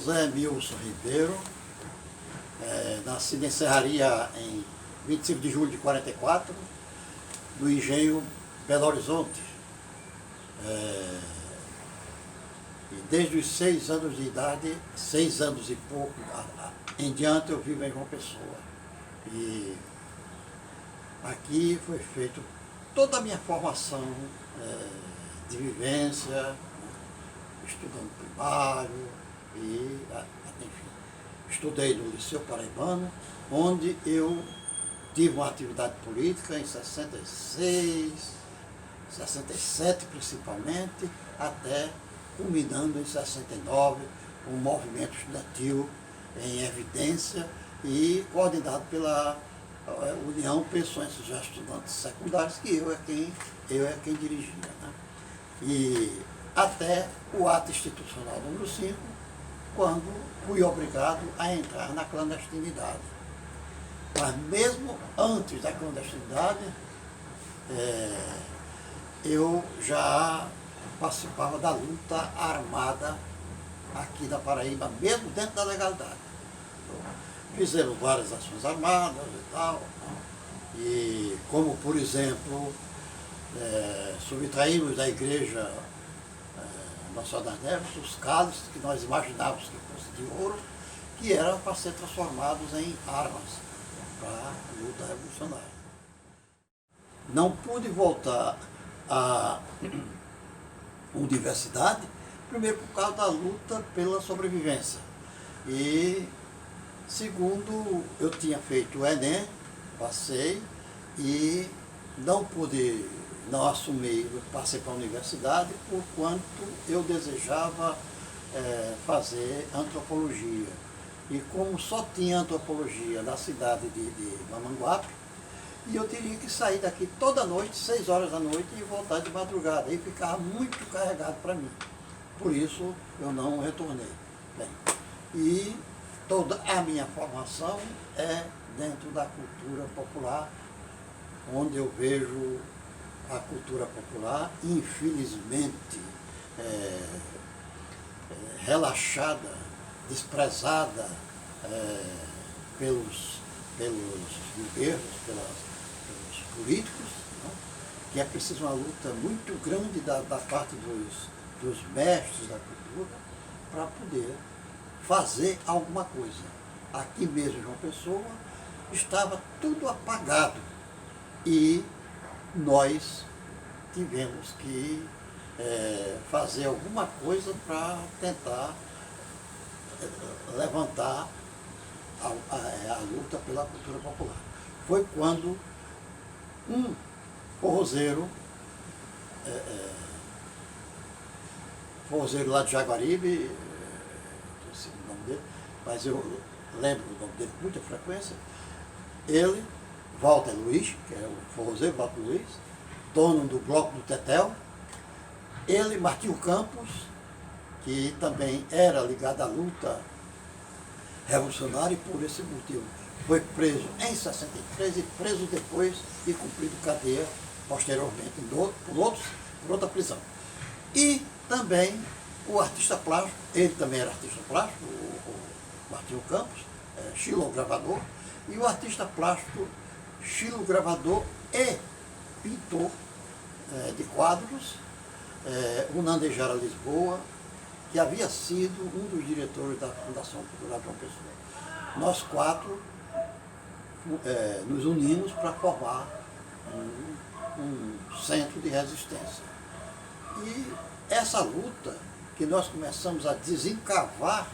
José Milson Ribeiro, nascido em Serraria em 25 de julho de 44, no engenho Belo Horizonte. E desde os 6 anos de idade, 6 anos e pouco em diante, eu vivo em João Pessoa. E aqui foi feito toda a minha formação de vivência, estudando primário, e enfim, estudei no Liceu Paraibano, onde eu tive uma atividade política em 66, 67 principalmente, até culminando em 69, um movimento estudantil em evidência e coordenado pela União Pensões de Estudantes Secundários, que eu é quem dirigia, né? E até o ato institucional número 5, quando fui obrigado a entrar na clandestinidade. Mas mesmo antes da clandestinidade, eu já participava da luta armada aqui da Paraíba, mesmo dentro da legalidade. Fizemos várias ações armadas e tal, e como, por exemplo, subtraímos da igreja Nossa Senhora das Neves os cálices que nós imaginávamos que fossem de ouro, que eram para ser transformados em armas para a luta revolucionária. Não pude voltar à universidade, primeiro por causa da luta pela sobrevivência. E segundo, eu tinha feito o Enem, passei e não assumi, passei para a universidade, porquanto eu desejava fazer antropologia. E como só tinha antropologia na cidade de Mamanguape, e eu teria que sair daqui toda noite, 6 horas da noite, e voltar de madrugada. E ficava muito carregado para mim. Por isso, eu não retornei. Bem, e toda a minha formação é dentro da cultura popular, onde eu vejo a cultura popular, infelizmente, relaxada, desprezada pelos governos, pelos políticos, né? Que é preciso uma luta muito grande da parte dos mestres da cultura para poder fazer alguma coisa. Aqui mesmo em João Pessoa estava tudo apagado e nós tivemos que fazer alguma coisa para tentar levantar a luta pela cultura popular. Foi quando um forrozeiro lá de Jaguaribe, não sei o nome dele, mas eu lembro o nome dele com muita frequência, ele, Walter Luiz, que é o forrozeiro Walter Luiz, dono do Bloco do Tetel, ele, Martinho Campos, que também era ligado à luta revolucionária, e por esse motivo foi preso em 63 e preso depois e cumprido cadeia posteriormente por outra prisão. E também o artista plástico, ele também era artista plástico, o Martinho Campos, xilogravador, e o artista plástico, xilogravador e pintor de quadros, o Nandejara Lisboa, que havia sido um dos diretores da Fundação Cultural João Pessoa. Nós 4 nos unimos para formar um centro de resistência. E essa luta que nós começamos a desencavar,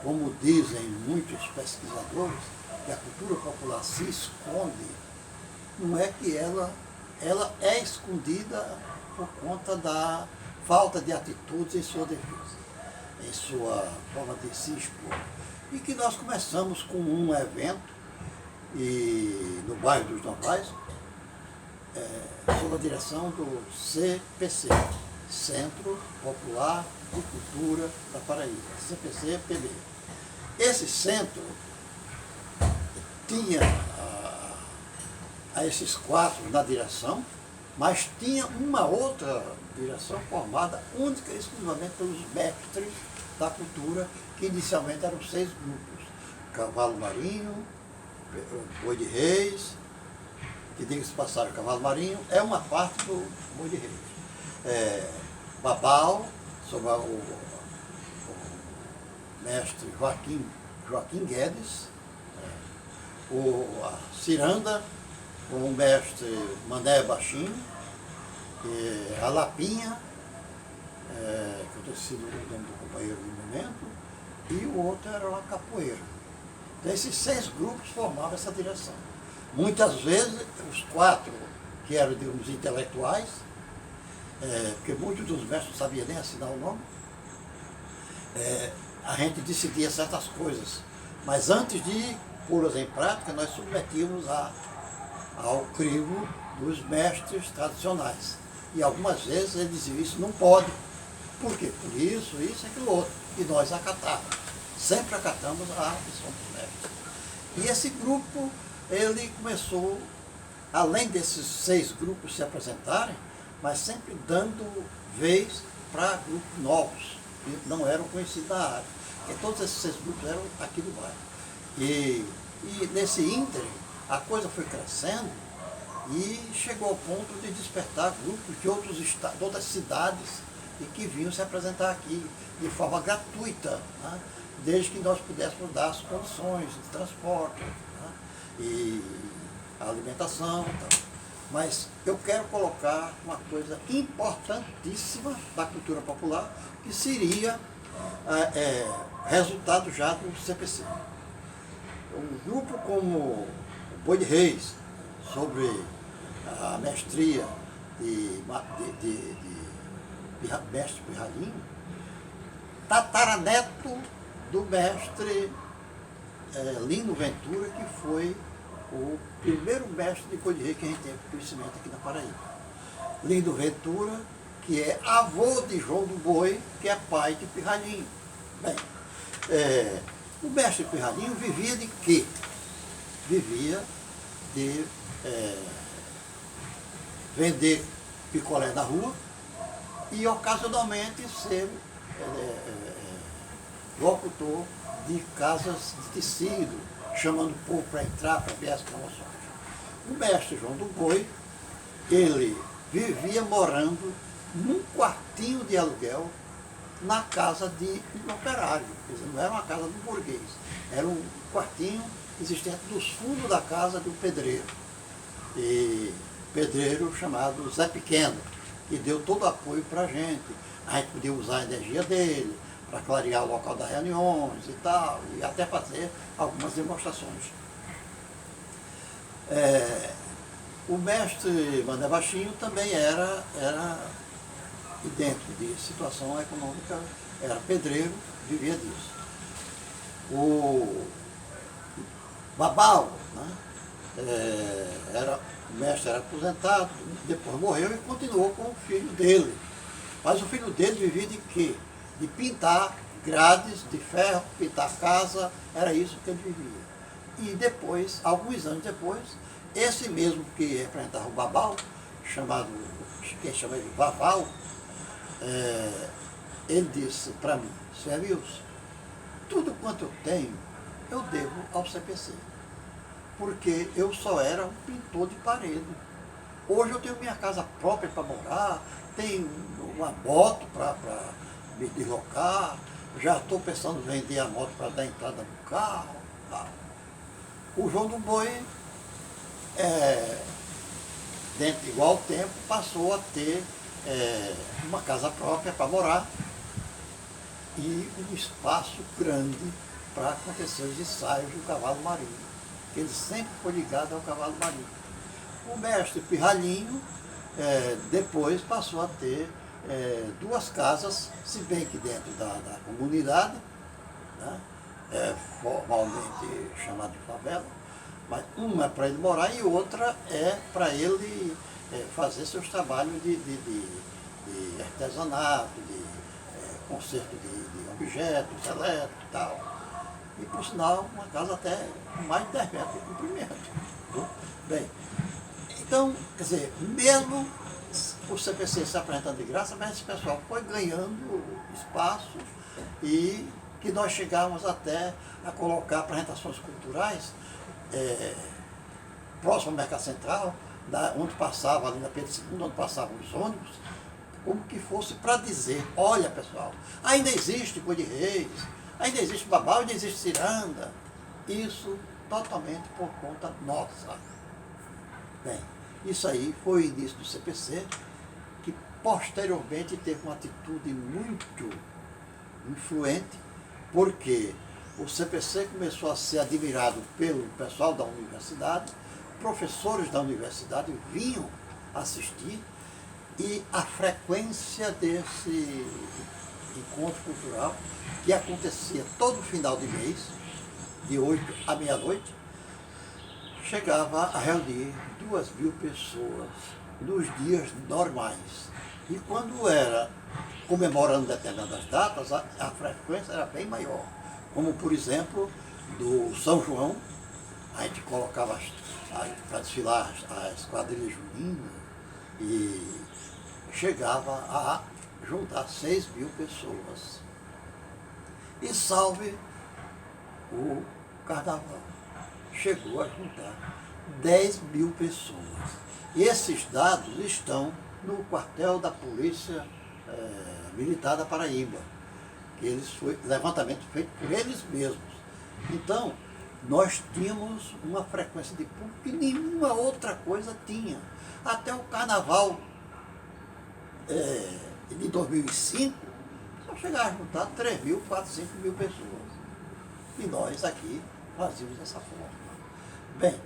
como dizem muitos pesquisadores, que a cultura popular se esconde, não é que ela é escondida por conta da falta de atitudes em sua defesa, em sua forma de se expor. E que nós começamos com um evento no bairro dos Novais, sob a direção do CPC, Centro Popular de Cultura da Paraíba, CPC-PB. Esse centro tinha a esses 4 na direção, mas tinha uma outra direção formada única e exclusivamente pelos mestres da cultura, que inicialmente eram 6 grupos. Cavalo Marinho, Boi de Reis, que diga-se de passagem, Cavalo Marinho é uma parte do Boi de Reis. Babau, sobre o mestre Joaquim Guedes, a Ciranda, com o mestre Mané Baixinho, a Lapinha, que eu tenho sido o nome do companheiro no momento, e o outro era a Capoeira. Então, esses 6 grupos formavam essa direção. Muitas vezes, os 4 que eram, digamos, intelectuais, porque muitos dos mestres não sabiam nem assinar o nome, a gente decidia certas coisas. Mas antes de pô-las em prática, nós submetíamos ao crivo dos mestres tradicionais. E algumas vezes eles diziam, isso não pode. Por quê? Por isso, aquilo outro. E nós acatávamos. Sempre acatamos a opção dos mestres. E esse grupo, ele começou, além desses 6 grupos se apresentarem, mas sempre dando vez para grupos novos, que não eram conhecidos da área. Porque todos esses 6 grupos eram aqui do bairro. E nesse ínterim, a coisa foi crescendo e chegou ao ponto de despertar grupos de outras cidades e que vinham se apresentar aqui de forma gratuita, né? Desde que nós pudéssemos dar as condições de transporte, né? E a alimentação. Tal. Mas eu quero colocar uma coisa importantíssima da cultura popular, que seria resultado já do CPC. Um grupo como o Boi de Reis, sobre a mestria de mestre Pirralhinho, tataraneto do mestre Lino Ventura, que foi o primeiro mestre de Boi de Reis que a gente teve conhecimento aqui na Paraíba. Lino Ventura, que é avô de João do Boi, que é pai de Pirralhinho. Bem, o mestre Pirralhinho vivia de quê? Vivia de vender picolé na rua e ocasionalmente ser locutor de casas de tecido, chamando o povo para entrar, para ver as promoções. O mestre João do Boi, ele vivia morando num quartinho de aluguel na casa de um operário. Quer dizer, não era uma casa de um burguês, era um quartinho existente nos fundos da casa de um pedreiro. E pedreiro chamado Zé Pequeno, que deu todo o apoio para a gente. A gente podia usar a energia dele para clarear o local das reuniões e tal, e até fazer algumas demonstrações. O mestre Mané Baixinho também era dentro de situação econômica, era pedreiro, vivia disso. O Babau, né, o mestre era aposentado, depois morreu e continuou com o filho dele. Mas o filho dele vivia de quê? De pintar grades de ferro, pintar casa, era isso que ele vivia. E depois, alguns anos depois, esse mesmo que representava o Babau, quem chama ele Vaval, ele disse para mim, Senhor Wilson, tudo quanto eu tenho, eu devo ao CPC. Porque eu só era um pintor de parede. Hoje eu tenho minha casa própria para morar, tenho uma moto para me deslocar, já estou pensando em vender a moto para dar entrada no carro. Tal. O João do Boi, dentro igual ao tempo, passou a ter uma casa própria para morar e um espaço grande para acontecer os ensaios do cavalo marinho. Ele sempre foi ligado ao cavalo marinho. O mestre Pirralhinho depois passou a ter 2 casas, se bem que dentro da comunidade, né, formalmente chamada de favela, mas uma é para ele morar e outra é para ele fazer seus trabalhos de artesanato, de conserto de objetos elétricos e tal. E, por sinal, uma casa até com mais de 10 metros de comprimento. Bem, então, quer dizer, mesmo o CPC se apresentando de graça, mas esse pessoal foi ganhando espaço e que nós chegávamos até a colocar apresentações culturais próximo ao Mercado Central, onde passava ali na Pedro II, onde passavam os ônibus, como que fosse para dizer, olha pessoal, ainda existe Boi de Reis, ainda existe Babau, ainda existe Ciranda. Isso totalmente por conta nossa. Bem, isso aí foi o início do CPC, que posteriormente teve uma atitude muito influente, porque o CPC começou a ser admirado pelo pessoal da universidade, professores da universidade vinham assistir, e a frequência desse encontro cultural, que acontecia todo final de mês, de 8 à meia-noite, chegava a reunir 2.000 pessoas nos dias normais. E quando era comemorando determinadas datas, a frequência era bem maior. Como, por exemplo, do São João, a gente colocava para desfilar as quadrilhas juninas e chegava a juntar 6.000 pessoas. E salve o Carnaval, chegou a juntar 10.000 pessoas. E esses dados estão no quartel da Polícia Militar da Paraíba, que eles foi levantamento feito por eles mesmos. Então, nós tínhamos uma frequência de público que nenhuma outra coisa tinha. Até o Carnaval de 2005, só chegava a juntar 3.000, 4.000, 5.000 pessoas. E nós aqui fazíamos dessa forma. Bem,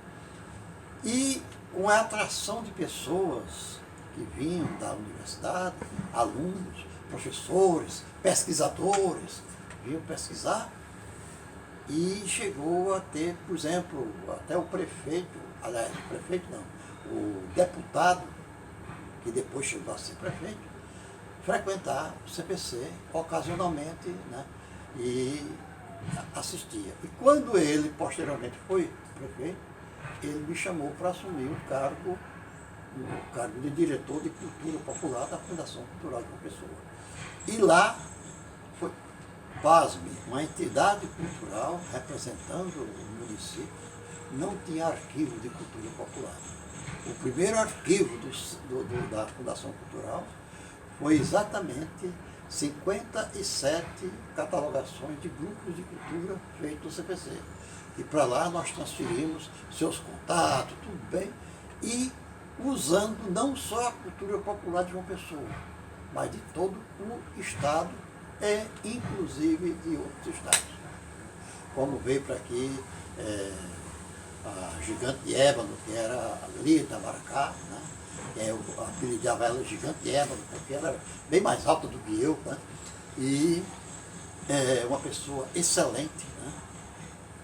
e com a atração de pessoas que vinham da universidade, alunos, professores, pesquisadores, vinham pesquisar, e chegou a ter, por exemplo, até o prefeito, aliás, o prefeito não, o deputado, que depois chegou a ser prefeito, frequentar o CPC ocasionalmente, né, e assistia. E quando ele, posteriormente, foi prefeito, ele me chamou para assumir o cargo de diretor de cultura popular da Fundação Cultural de João Pessoa. E lá foi, pasme, uma entidade cultural representando o município, não tinha arquivo de cultura popular. O primeiro arquivo da Fundação Cultural foi exatamente 57 catalogações de grupos de cultura feitos no CPC. E para lá nós transferimos seus contatos, tudo bem, e usando não só a cultura popular de João Pessoa, mas de todo o Estado e inclusive de outros estados. Como veio para aqui a Gigante de Ébano, que era ali da Maracá, né? Eu apelidava ela Gigante de Ébano, porque ela era bem mais alta do que eu, né? E uma pessoa excelente, né?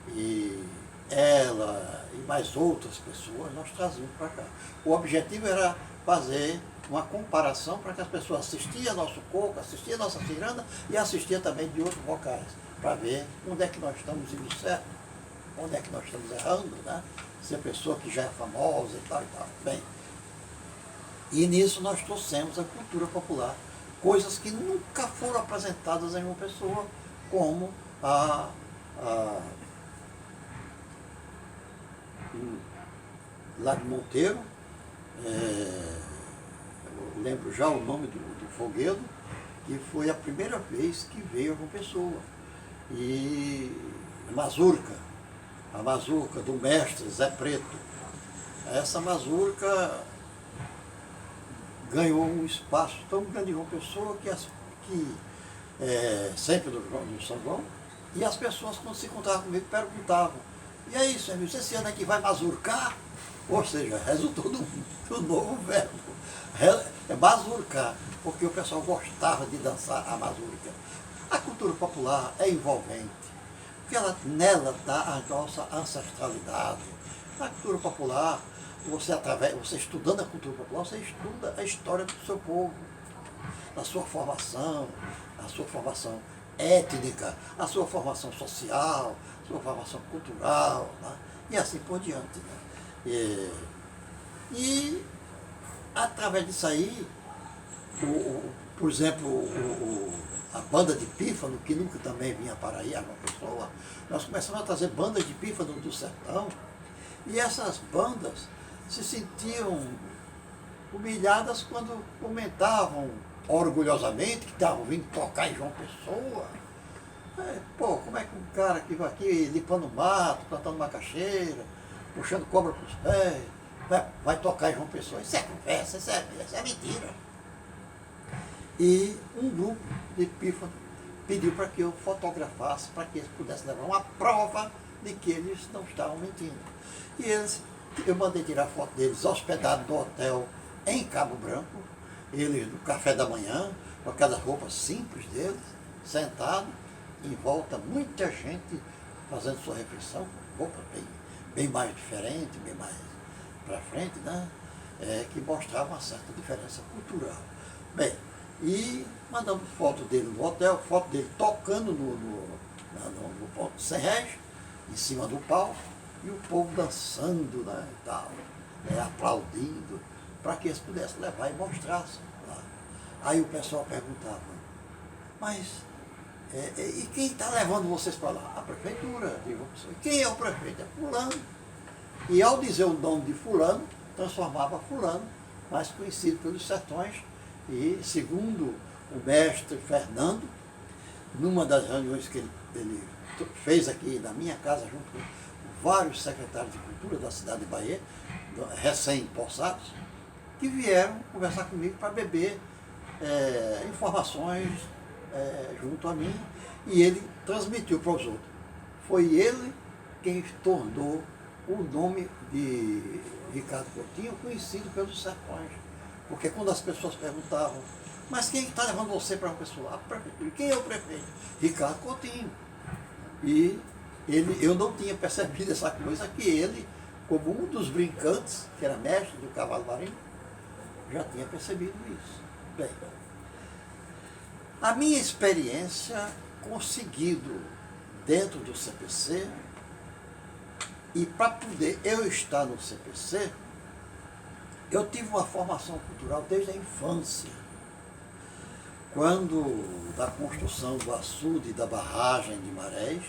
E ela e mais outras pessoas nós trazíamos para cá. O objetivo era fazer uma comparação para que as pessoas assistiam nosso coco, assistiam nossa ciranda e assistiam também de outros vocais, para ver onde é que nós estamos indo certo, onde é que nós estamos errando, né? Se a pessoa que já é famosa e tal e tal. Bem, e nisso nós trouxemos a cultura popular, coisas que nunca foram apresentadas em uma pessoa, como lá de Monteiro, eu lembro já o nome do foguedo, que foi a primeira vez que veio a João Pessoa. E a mazurca do mestre Zé Preto. Essa mazurca ganhou um espaço tão grande em João Pessoa que sempre no São João, e as pessoas quando se encontravam comigo perguntavam: e aí, senhor, esse ano é que vai mazurcar? Ou seja, resultou do novo verbo, mazurcar, porque o pessoal gostava de dançar a mazurca. A cultura popular é envolvente, porque nela está a nossa ancestralidade. A cultura popular, você estudando a cultura popular, você estuda a história do seu povo, a sua formação étnica, a sua formação social, a sua formação cultural, né? E assim por diante. Né? E através disso aí, Por exemplo, a banda de pífano, que nunca também vinha para aí, uma pessoa, nós começamos a trazer bandas de pífano do sertão, e essas bandas se sentiam humilhadas quando comentavam orgulhosamente que estavam vindo tocar em João Pessoa. Pô, como é que um cara que vai aqui limpando mato, plantando macaxeira, puxando cobra para os pés, vai tocar em João Pessoa? Isso é conversa, isso é mentira. E um grupo de pífano pediu para que eu fotografasse, para que eles pudessem levar uma prova de que eles não estavam mentindo. E eu mandei tirar foto deles hospedados no hotel em Cabo Branco, eles no café da manhã, com aquelas roupas simples deles, sentados, em volta, muita gente fazendo sua refeição, roupas bem mais diferentes, bem mais para frente, né? Que mostrava uma certa diferença cultural. Bem, e mandamos foto dele no hotel, foto dele tocando no ponto Sem Rés, em cima do palco, e o povo dançando, né, e tal, aplaudindo, para que eles pudessem levar e mostrassem lá. Aí o pessoal perguntava, mas e quem está levando vocês para lá? A prefeitura. Digo, quem é o prefeito? É fulano. E ao dizer o nome de fulano, transformava fulano, mais conhecido pelos sertões, e segundo o mestre Fernando, numa das reuniões que ele fez aqui na minha casa, junto com vários secretários de cultura da cidade de Bahia, recém-possados, que vieram conversar comigo para beber informações junto a mim, e ele transmitiu para os outros. Foi ele quem tornou o nome de Ricardo Coutinho conhecido pelos sertões. Porque quando as pessoas perguntavam, mas quem está levando você para uma pessoa? A prefeitura. Quem é o prefeito? Ricardo Coutinho. E eu não tinha percebido essa coisa, que ele, como um dos brincantes, que era mestre do cavalo marinho, já tinha percebido isso. Bem, a minha experiência conseguido dentro do CPC, e para poder eu estar no CPC, eu tive uma formação cultural desde a infância. Quando, da construção do açude e da barragem de Marés,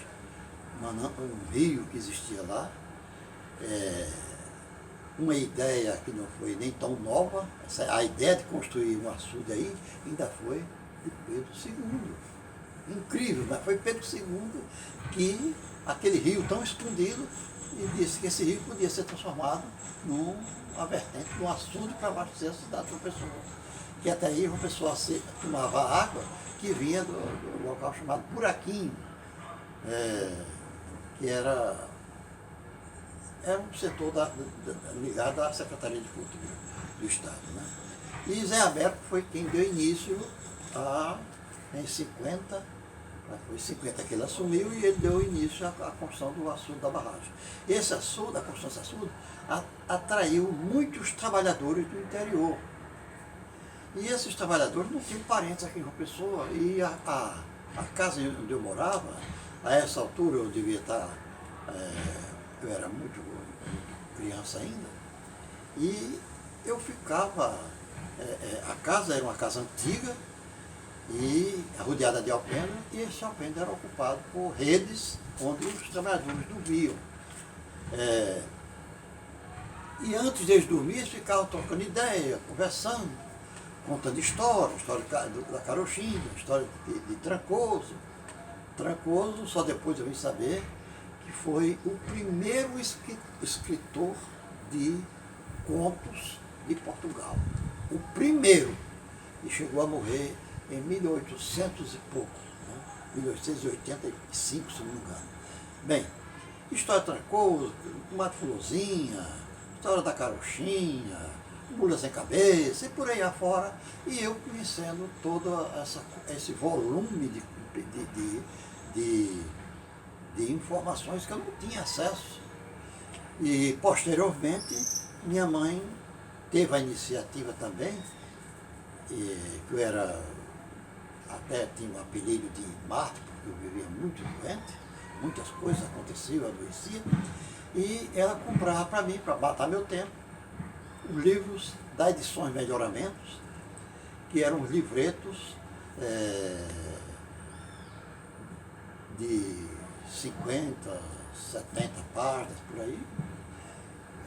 um rio que existia lá, uma ideia que não foi nem tão nova, a ideia de construir um açude aí ainda foi de Pedro II. Incrível, mas foi Pedro II que, aquele rio tão escondido, e disse que esse rio podia ser transformado numa vertente, num açude para abastecer a cidade de João Pessoa. Que até aí João Pessoa tomava água que vinha do local chamado Buraquinho, que era um setor ligado à Secretaria de Cultura do Estado. Né? E Zé Américo foi quem deu início em 50, foi em 50 que ele assumiu, e ele deu início à construção do açude da barragem. Esse açude, a construção desse açude, atraiu muitos trabalhadores do interior. E esses trabalhadores não tinham parentes aqui em João Pessoa, e a casa onde eu morava, a essa altura eu devia estar, eu era muito criança ainda, e eu ficava, a casa era uma casa antiga, e rodeada de alpendre, e esse alpendre era ocupado por redes onde os trabalhadores dormiam. E antes deles dormir, eles ficavam trocando ideia, conversando, contando história da Carochinha, história de Trancoso. Trancoso, só depois eu vim saber que foi o primeiro escritor de contos de Portugal. O primeiro. E chegou a morrer em 1800 e pouco, né? 1885, se não me engano. Bem, história de Trancoso, Mato Fulozinha, história da Carochinha, Mula Sem Cabeça, e por aí afora, e eu conhecendo todo esse volume de informações que eu não tinha acesso. E, posteriormente, minha mãe teve a iniciativa também, que eu até tinha um apelido de Marte, porque eu vivia muito doente, muitas coisas aconteciam, eu adoecia, e ela comprava para mim, para matar meu tempo, os livros da Edições Melhoramentos, que eram livretos de 50, 70 páginas, por aí,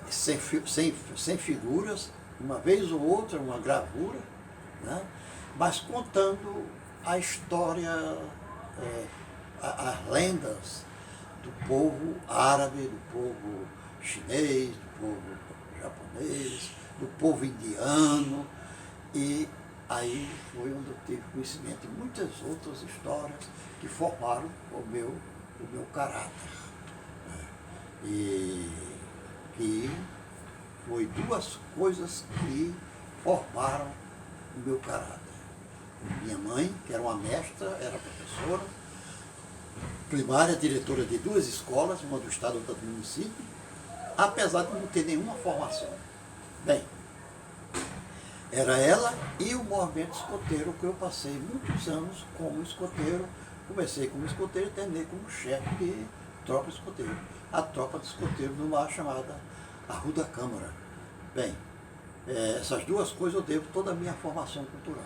sem figuras, uma vez ou outra uma gravura, né? Mas contando a história, as lendas do povo árabe, do povo chinês, do povo japonês, do povo indiano, e aí foi onde eu tive conhecimento de muitas outras histórias que formaram o meu caráter. E que foi duas coisas que formaram o meu caráter. Minha mãe, que era uma mestra, era professora, primária, diretora de duas escolas, uma do estado e outra do município, apesar de não ter nenhuma formação. Bem, era ela e o movimento escoteiro, que eu passei muitos anos como escoteiro. Comecei como escoteiro e terminei como chefe de tropa escoteiro. A tropa de escoteiro numa chamada Arrua da Câmara. Bem, essas duas coisas eu devo toda a minha formação cultural.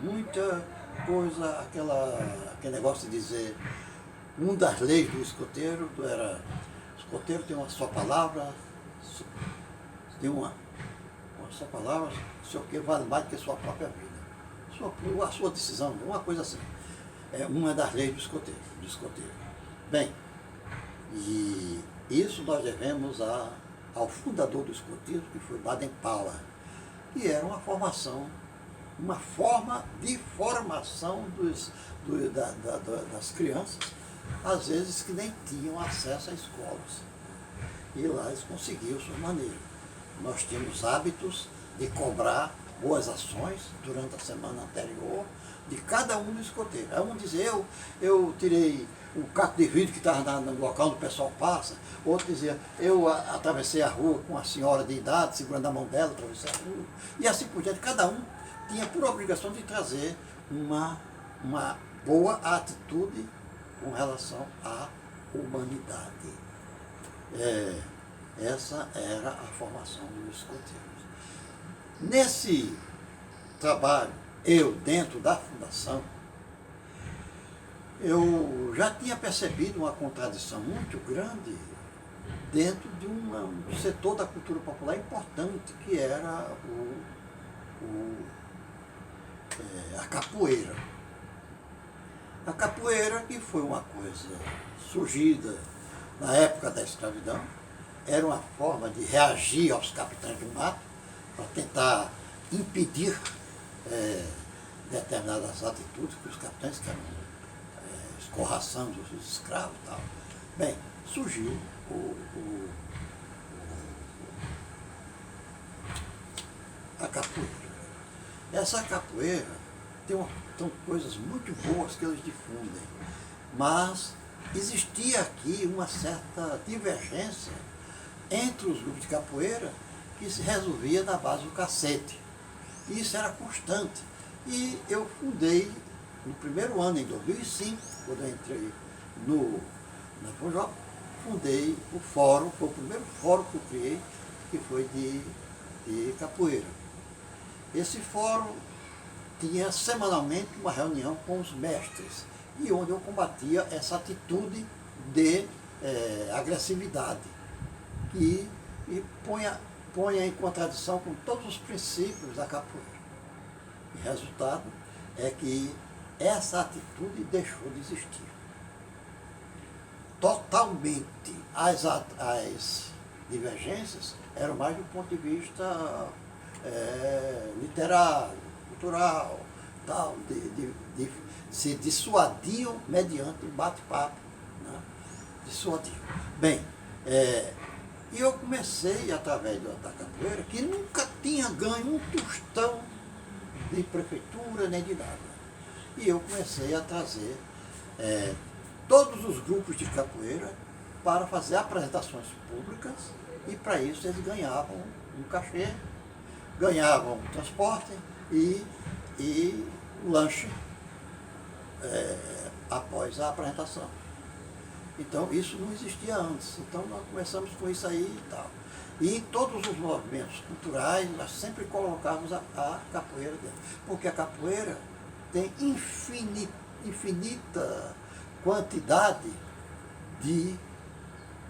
Muita coisa, aquele negócio de dizer, uma das leis do escoteiro era, o escoteiro tem uma só palavra, tem uma só palavra, sei o que vale mais do que a sua própria vida. A sua decisão, uma coisa assim. É uma das leis do escoteiro. Bem, e isso nós devemos ao fundador do escotismo, que foi Baden-Powell, que era uma formação, uma forma de formação das crianças, às vezes que nem tinham acesso a escolas. E lá eles conseguiam sua maneira. Nós tínhamos hábitos de cobrar boas ações durante a semana anterior de cada um dos escoteiros. Aí um dizia, eu tirei um caco de vidro que estava no local onde o pessoal passa. Outro dizia, eu atravessei a rua com a senhora de idade, segurando a mão dela, atravessei a rua. E assim por diante, cada um tinha por obrigação de trazer uma boa atitude com relação à humanidade. Essa era a formação dos escoteiros. Nesse trabalho, eu, dentro da fundação, eu já tinha percebido uma contradição muito grande dentro de um setor da cultura popular importante, que era a capoeira. A capoeira, que foi uma coisa surgida na época da escravidão, era uma forma de reagir aos capitães do mato, para tentar impedir determinadas atitudes que os capitães queriam, escorraçando os escravos e tal. Bem, surgiu a capoeira. Essa capoeira tem coisas muito boas que eles difundem, mas existia aqui uma certa divergência entre os grupos de capoeira que se resolvia na base do cacete. E isso era constante. E eu fundei, no primeiro ano, em 2005, quando eu entrei na FUNJOP, fundei o fórum, foi o primeiro fórum que eu criei, que foi de capoeira. Esse fórum tinha semanalmente uma reunião com os mestres, e onde eu combatia essa atitude de agressividade, que ponha em contradição com todos os princípios da capoeira. O resultado é que essa atitude deixou de existir. Totalmente. As divergências eram mais do ponto de vista literário, cultural, tal, se dissuadiam mediante o bate-papo, né? Dissuadiam. Bem, e eu comecei, através da capoeira, que nunca tinha ganho um tostão de prefeitura nem de nada. E eu comecei a trazer todos os grupos de capoeira para fazer apresentações públicas, e para isso eles ganhavam um cachê, ganhavam transporte e um lanche após a apresentação. Então isso não existia antes. Então nós começamos com isso aí e tal. E em todos os movimentos culturais, nós sempre colocávamos a capoeira dentro. Porque a capoeira tem infinita quantidade de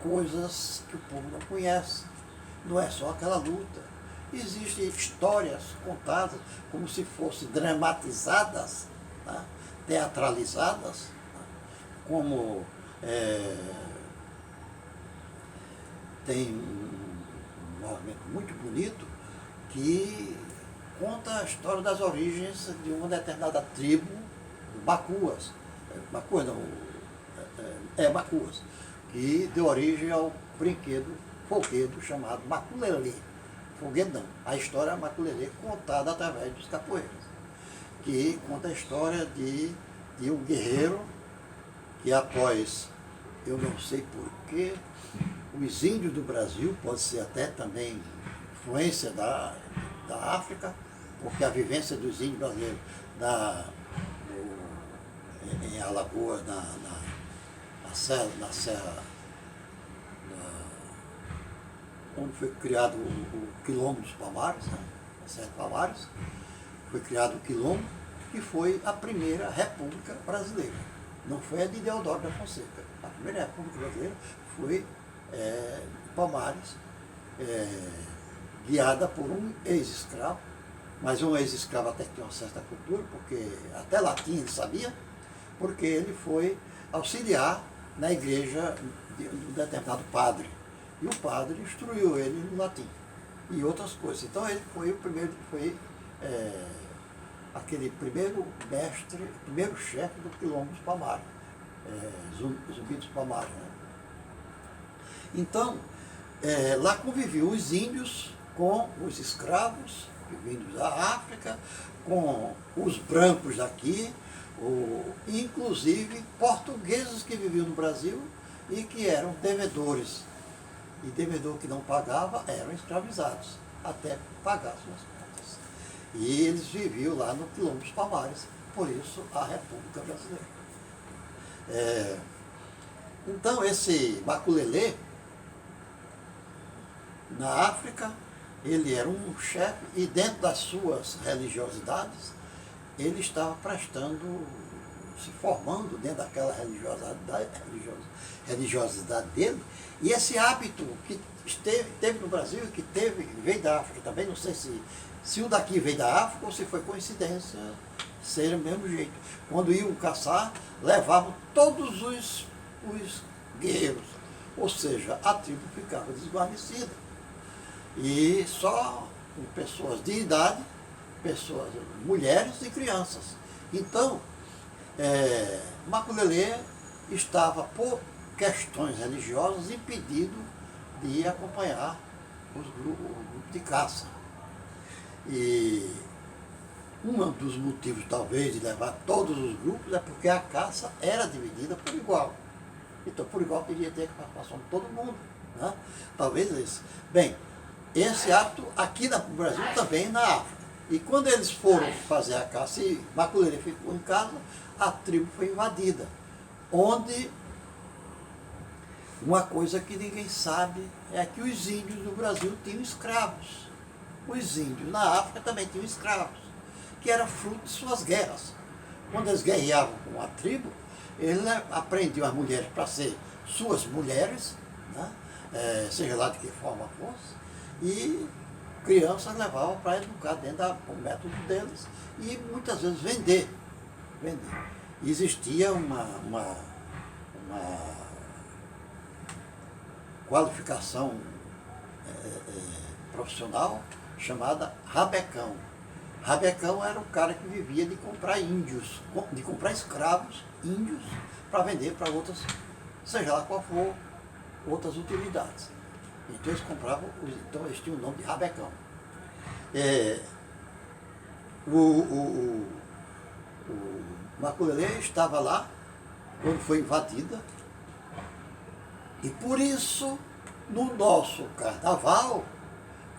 coisas que o povo não conhece. Não é só aquela luta. Existem histórias contadas como se fossem dramatizadas, tá? Teatralizadas, tá? Como tem um movimento muito bonito que conta a história das origens de uma determinada tribo, Macuas. Macuas não, Macuas, que deu origem ao brinquedo folguedo chamado maculelê. Folguedo não, a história maculelê contada através dos capoeiras, que conta a história de um guerreiro que após, eu não sei porquê, os índios do Brasil, pode ser até também influência da África, porque a vivência dos índios brasileiros em Alagoas, na serra onde foi criado o Quilombo dos Palmares, né? A Serra de Palmares, foi criado o Quilombo, que foi a primeira república brasileira. Não foi a de Deodoro da Fonseca. A primeira república brasileira foi Palmares, guiada por um ex-escravo, mas um ex-escravo até que tinha uma certa cultura, porque até latim ele sabia, porque ele foi auxiliar na igreja de um determinado padre. E o padre instruiu ele no latim e outras coisas. Então ele foi o primeiro, aquele primeiro mestre, primeiro chefe do Quilombo dos Palmares, Zumbi dos Palmares. Né? Então, lá conviviam os índios com os escravos vindos da África, com os brancos daqui, inclusive portugueses que viviam no Brasil e que eram devedores. E devedor que não pagava eram escravizados, até pagar suas contas. E eles viviam lá no Quilombo dos Palmares, por isso a República Brasileira. Então esse maculelê, na África, ele era um chefe e dentro das suas religiosidades, ele estava se formando dentro daquela religiosidade dele, e esse hábito que teve no Brasil e que veio da África também, não sei se o daqui veio da África ou se foi coincidência ser o mesmo jeito. Quando iam caçar, levavam todos os guerreiros, ou seja, a tribo ficava desguarnecida. E só com pessoas de idade, mulheres e crianças. Então, Maculelê estava, por questões religiosas, impedido de acompanhar o grupo de caça. E um dos motivos, talvez, de levar todos os grupos é porque a caça era dividida por igual. Então, por igual, teria que ter a participação de todo mundo. Né? Talvez isso. Bem, esse hábito aqui no Brasil também na África. E quando eles foram fazer a caça e Maculelê ficou em casa, a tribo foi invadida. Onde uma coisa que ninguém sabe é que os índios do Brasil tinham escravos. Os índios na África também tinham escravos, que era fruto de suas guerras. Quando eles guerreavam com a tribo, eles aprendiam as mulheres para ser suas mulheres, né? Seja lá de que forma fosse, e crianças levavam para educar dentro do método deles e muitas vezes vender. E existia uma qualificação profissional chamada rabecão. Rabecão era o cara que vivia de comprar índios, de comprar escravos índios para vender para outras, seja lá qual for, outras utilidades. Então eles compravam, então eles tinham o nome de rabecão. O Maculelê estava lá quando foi invadida, e por isso no nosso carnaval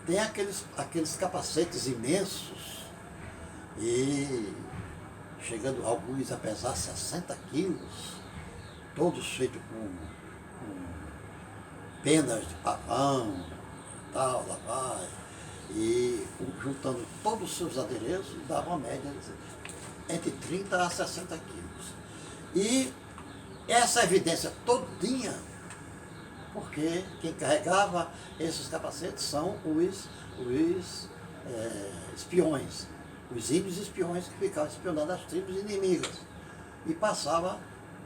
tem aqueles capacetes imensos, e chegando alguns a pesar 60 quilos, todos feitos com penas de pavão, tal, lá vai. E juntando todos os seus adereços, dava uma média entre 30 a 60 quilos. E essa evidência todinha, porque quem carregava esses capacetes são os espiões, os índios espiões que ficavam espionando as tribos inimigas e passava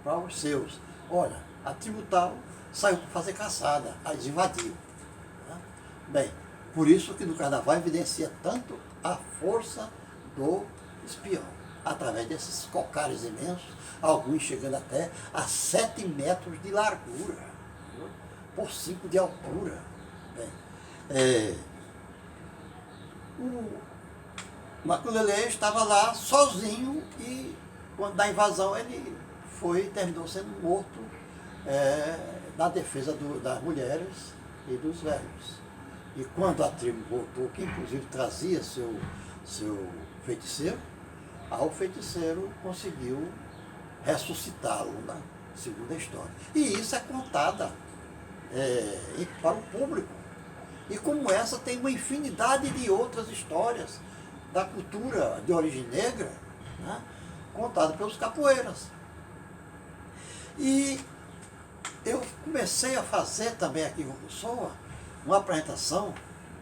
para os seus. Olha, a tribo tal saiu para fazer caçada, aí eles invadiram. Né? Bem, por isso que no carnaval evidencia tanto a força do espião, através desses cocares imensos, alguns chegando até a 7 metros de largura, por 5 de altura. Bem, o Maculelê estava lá sozinho e quando da invasão ele terminou sendo morto na defesa das mulheres e dos velhos. E quando a tribo voltou, que inclusive trazia seu feiticeiro, o feiticeiro conseguiu ressuscitá-lo na segunda história. E isso é contada para o público. E como essa tem uma infinidade de outras histórias da cultura de origem negra, né, contada pelos capoeiras. E eu comecei a fazer também aqui em João Pessoa uma apresentação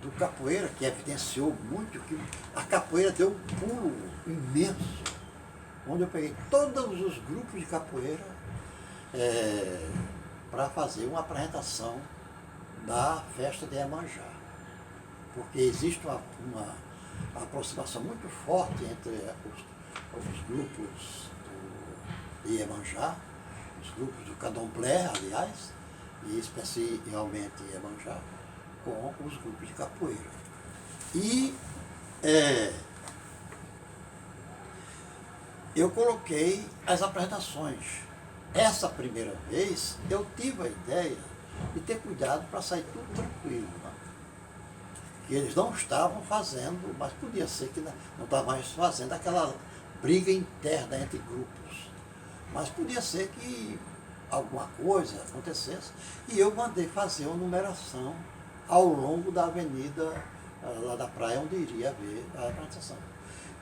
do capoeira, que evidenciou muito que a capoeira deu um pulo imenso, onde eu peguei todos os grupos de capoeira para fazer uma apresentação da festa de Iemanjá. Porque existe uma aproximação muito forte entre os grupos de Iemanjá, os grupos do Candomblé, aliás, e especialmente Iemanjá, com os grupos de capoeira. E eu coloquei as apresentações. Essa primeira vez eu tive a ideia de ter cuidado para sair tudo tranquilo. Né? Que eles não estavam fazendo, mas podia ser que não estavam mais fazendo aquela briga interna entre grupos. Mas podia ser que alguma coisa acontecesse e eu mandei fazer uma numeração ao longo da avenida lá da praia onde iria haver a apresentação.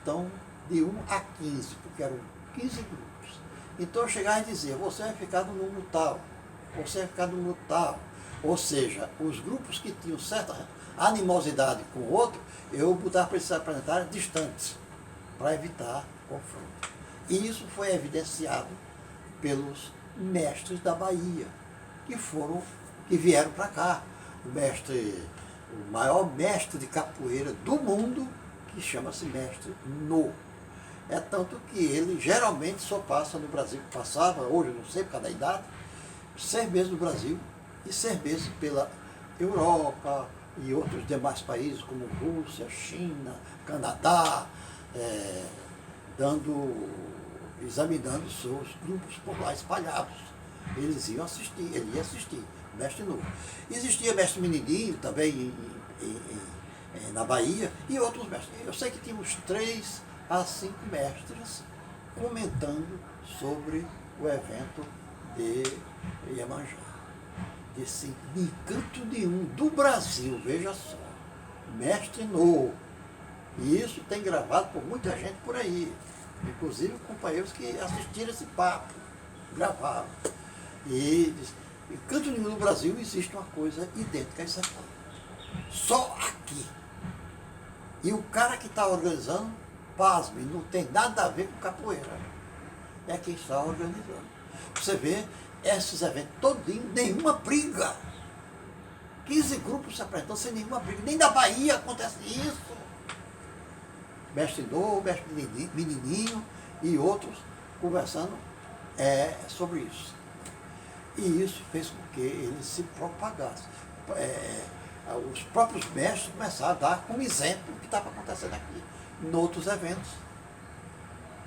Então, de 1 a 15, porque eram 15 grupos. Então eu chegava e dizia, você vai ficar no número tal, você vai ficar no número tal. Ou seja, os grupos que tinham certa animosidade com o outro, eu botava para eles se apresentarem distantes, para evitar confronto. E isso foi evidenciado pelos mestres da Bahia, que vieram para cá. O maior mestre de capoeira do mundo, que chama-se mestre No. É tanto que ele geralmente só passa no Brasil, passava, hoje não sei por causa da idade, 6 meses no Brasil e 6 meses pela Europa e outros demais países, como Rússia, China, Canadá, examinando seus grupos por lá espalhados. Eles iam assistir, ele ia assistir, mestre novo. Existia mestre menininho também na Bahia e outros mestres. Eu sei que tinha uns 3 a 5 mestres comentando sobre o evento de Iemanjá. Desse canto nenhum do Brasil, veja só, mestre novo. E isso tem gravado por muita gente por aí, inclusive companheiros que assistiram esse papo, gravaram. E em canto nenhum do Brasil existe uma coisa idêntica a isso aqui. Só aqui. E o cara que está organizando, pasme, não tem nada a ver com capoeira. É quem está organizando. Você vê esses eventos todinhos, nenhuma briga. 15 grupos se apresentando sem nenhuma briga. Nem da Bahia acontece isso. Mestre novo, mestre menininho e outros conversando sobre isso. E isso fez com que ele se propagasse. Os próprios mestres começaram a dar como exemplo o que estava acontecendo aqui, em outros eventos.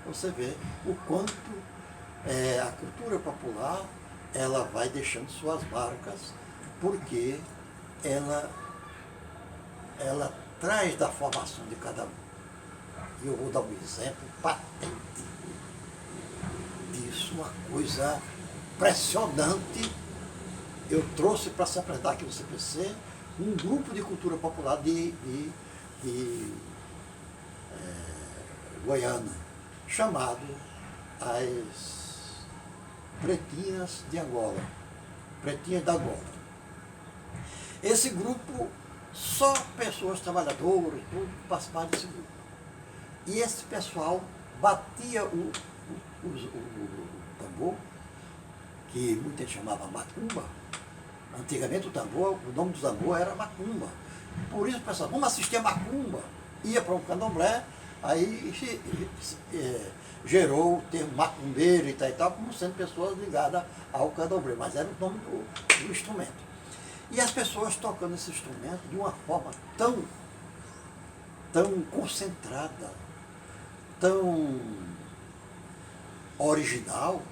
Você vê o quanto a cultura popular ela vai deixando suas marcas, porque ela traz da formação de cada um. E eu vou dar um exemplo patente disso, uma coisa impressionante. Eu trouxe para se apresentar aqui no CPC um grupo de cultura popular de Goiânia, chamado as Pretinhas de Angola, Pretinhas da Angola. Esse grupo, só pessoas trabalhadoras, tudo, participavam desse grupo. E esse pessoal batia o tambor, que muita gente chamava macumba. Antigamente o tambor, o nome do tambor era macumba. Por isso o pessoal, vamos assistir a macumba. Ia para um candomblé, aí gerou o termo macumbeiro e tal, como sendo pessoas ligadas ao candomblé, mas era o nome do instrumento. E as pessoas tocando esse instrumento de uma forma tão concentrada, tão original,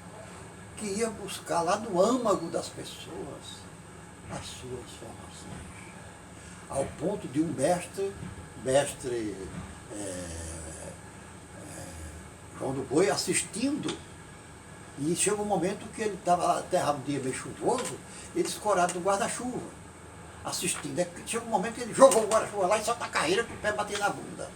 que ia buscar lá no âmago das pessoas as suas formações. Ao ponto de um mestre João do Boi assistindo, e chegou um momento que ele estava, terra um dia meio chuvoso, ele escorado no guarda-chuva, assistindo. Chegou um momento que ele jogou o guarda-chuva lá e saiu da carreira com o pé batendo na bunda.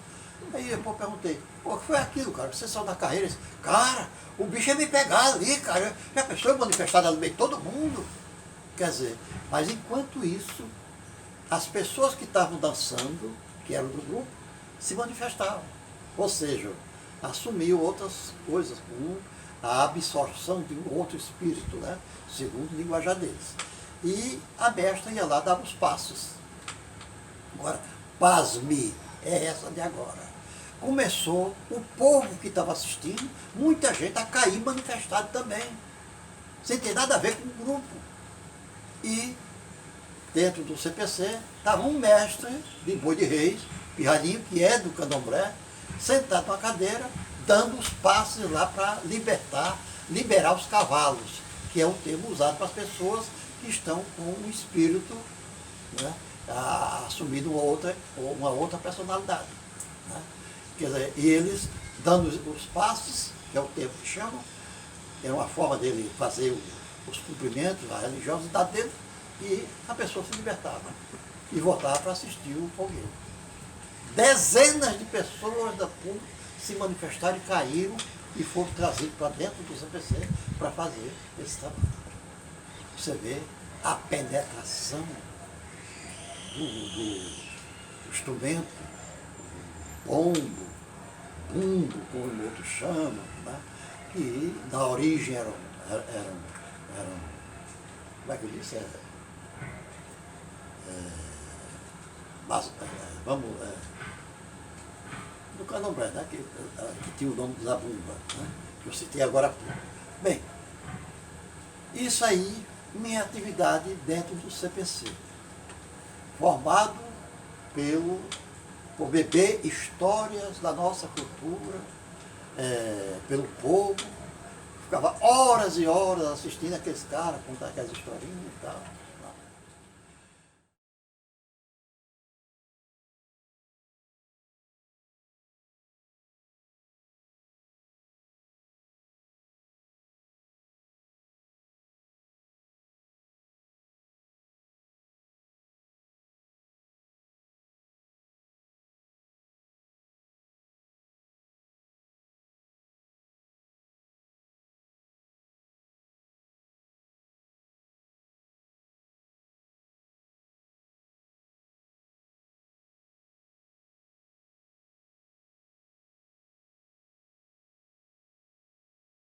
Aí eu perguntei, o que foi aquilo, cara? Você saiu da carreira? Disse, cara, o bicho ia me pegar ali, cara. Já pensou em manifestar no meio de todo mundo? Quer dizer, mas enquanto isso, as pessoas que estavam dançando, que eram do grupo, se manifestavam. Ou seja, assumiu outras coisas, como a absorção de um outro espírito, né? Segundo o linguajar deles. E a besta ia lá dar os passos. Agora, pasme, é essa de agora. Começou o povo que estava assistindo, muita gente a cair manifestado também, sem ter nada a ver com o grupo. E dentro do CPC estava um mestre de Boi de Reis, Pirralhinho, que é do candomblé, sentado numa cadeira, dando os passos lá para liberar os cavalos, que é um termo usado para as pessoas que estão com um espírito, né, assumindo uma outra personalidade. Né? Quer dizer, eles dando os passos, que é o termo que chamam, é uma forma dele fazer os cumprimentos, a religiosidade dele, e a pessoa se libertava e voltava para assistir o fogueiro. Dezenas de pessoas da PUC se manifestaram e caíram e foram trazidos para dentro do CPC para fazer esse trabalho. Você vê a penetração do instrumento, bombo, bumbo, como o outro chama, né? Que na origem eram como é que eu disse? No candomblé, né? Que tinha o nome da Zabumba, né? Que eu citei agora há pouco. Bem, isso aí, minha atividade dentro do CPC, formado por beber histórias da nossa cultura, pelo povo, ficava horas e horas assistindo aqueles caras contar aquelas historinhas e tal.